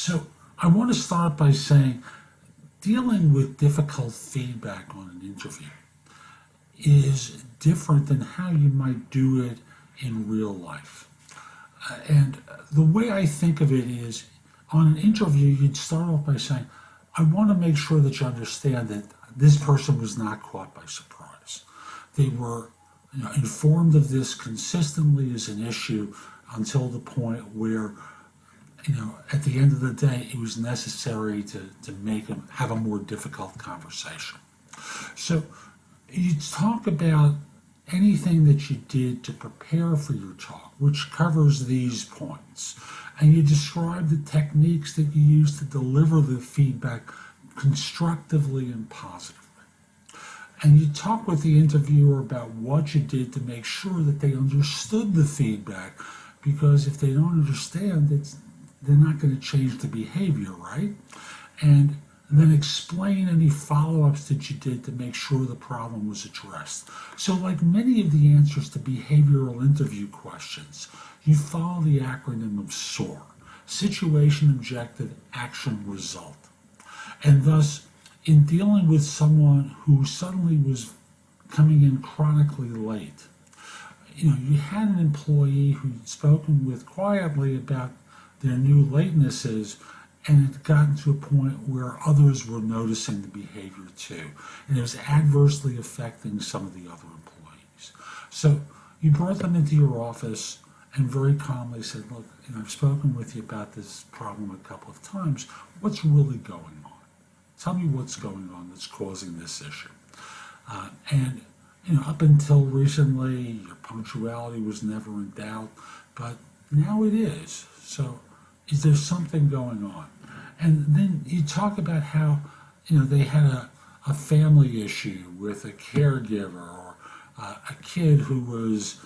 So I want to start by saying dealing with difficult feedback on an interview is different than how you might do it in real life. And the way I think of it is, on an interview, you'd start off by saying, I want to make sure that you understand that this person was not caught by surprise. They were informed of this consistently as an issue until the point where, at the end of the day, it was necessary to make them have a more difficult conversation. So you talk about anything that you did to prepare for your talk, which covers these points. And you describe the techniques that you use to deliver the feedback constructively and positively. And you talk with the interviewer about what you did to make sure that they understood the feedback, because if they don't understand it, they're not going to change the behavior, right? And then explain any follow-ups that you did to make sure the problem was addressed. So like many of the answers to behavioral interview questions, you follow the acronym of SOAR: Situation, Objective, Action, Result. And thus, in dealing with someone who suddenly was coming in chronically late, you had an employee who'd spoken with quietly about their new latenesses, and it had gotten to a point where others were noticing the behavior too, and it was adversely affecting some of the other employees. So you brought them into your office and very calmly said, look, I've spoken with you about this problem a couple of times. What's really going on? Tell me what's going on that's causing this issue. And up until recently, your punctuality was never in doubt, but now it is. So is there something going on? And then you talk about how, they had a family issue with a caregiver, or a kid who was,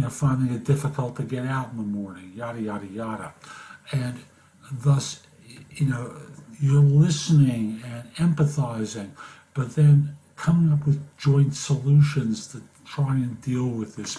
finding it difficult to get out in the morning, yada, yada, yada. And thus, you're listening and empathizing, but then coming up with joint solutions to try and deal with this